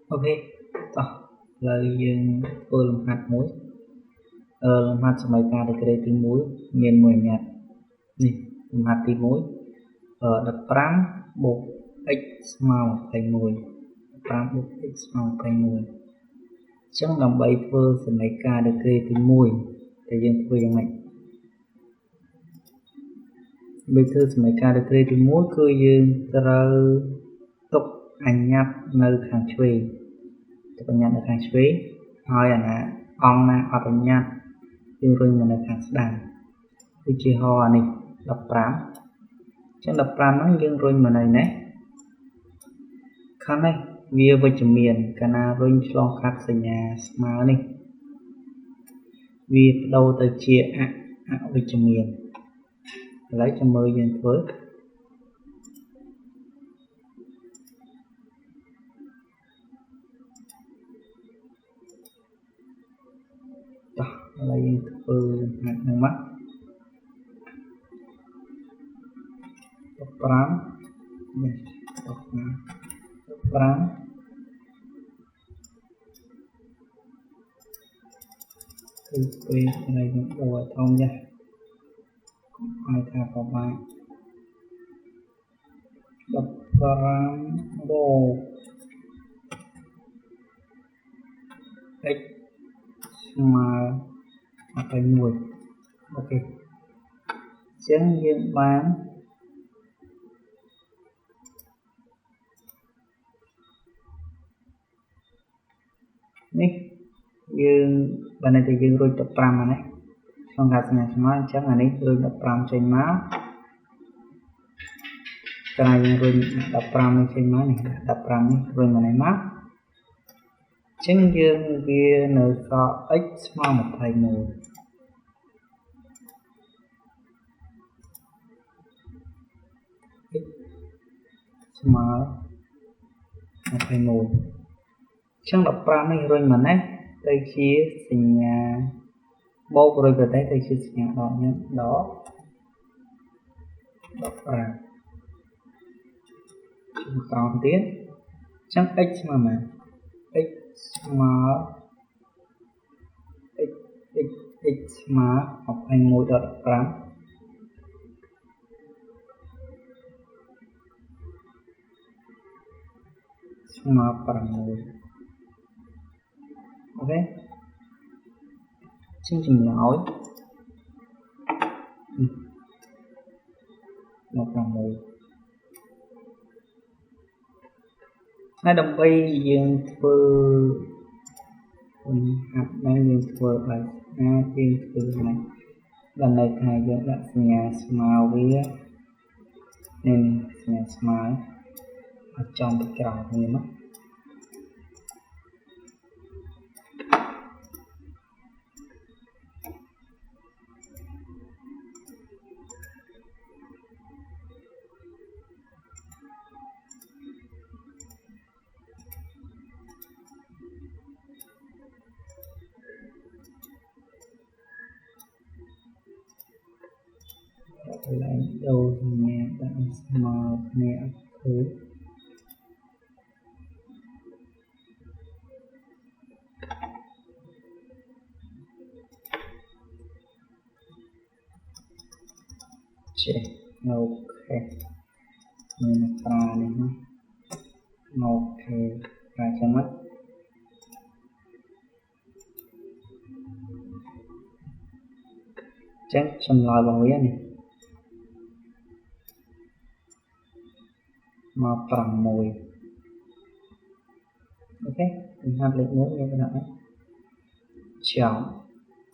ok tỏ lời dương vừa làm hạt muối làm hạt sampai ta được cái tí muối nghiền mùi nhạt nè làm hạt tí muối đập pram bột x màu thành mùi pram bột x màu thành mùi chẳng làm bấy vừa sampai ta được cái tí mùi để dương vừaយ៉ាងម៉េចbây giờ sampai ta được cái tí muốiគឺយើងត្រូវទុកអញ្ញត្តិនៅខាងឆ្វេងទុកអញ្ញត្តិនៅខាងឆ្វេងហើយអាណាអង្គណាអត់អញ្ញត្តិយើងរុញមកនៅខាងស្ដាំឧទាហរណ៍នេះ15ចឹង15ហ្នឹងយើងរុញមកនៅនេះខាងនេះវាវិជ្ជមានកាលណារុញឆ្លងកាត់សញ្ញាស្មើនេះវាបដូរទៅជាអវិជ្ជមានឥឡូវចាំមើលយើងធ្វើតោះឥឡូវយើងធ្វើហាក់ហ្នឹងមក15នេះ15គឺពេលថ្ងៃនេះអូធំចាស់ឲ្យថាប្រហែល15បូក x ស្មើ21អូខេចឹងយើងបាននេះយើងបើនៅតែយើងរួច15អានេះក្នុងការសញ្ញាស្មើអញ្ចឹងអានេះរួច15ចេញមកកាលយើងរុញ15នេះចេញមកនេះ15នេះរុញមកនេះមកចឹងយើងវានៅសល់ x ស្មើ21ស្មើ21ចឹង15នេះរុញមកនេះទៅជាសញ្ញាបូករួចទៅជាសញ្ញាដកនេះដក15ជុំក្រោមទៀតចឹង x ស្មើប៉ុន្មាន x ស្មើ x ស្មើ21ដក15ស្មើ6អូខេជាចម្លើយមក6ហើយដើម្បីយើងធ្វើហាត់ហ្នឹងយើងធ្វើឲ្យអាចយើងធ្វើហ្នឹងដល់នៅថាយើងដាក់សញ្ញាស្មើវានឹងសញ្ញាស្មើឲ្យចំទៅក្រោមវាមកកន្លែងដូរសញ្ញាដាក់ស្មើគ្នាអត់ឃើញចេះអូខេមានប្រើនេះណាអូខេប្រើចាំមកចឹងចម្លើយរបស់វានេះមក6អូខេខ្ញុំហាត់លេខ1យើងដាក់ចប់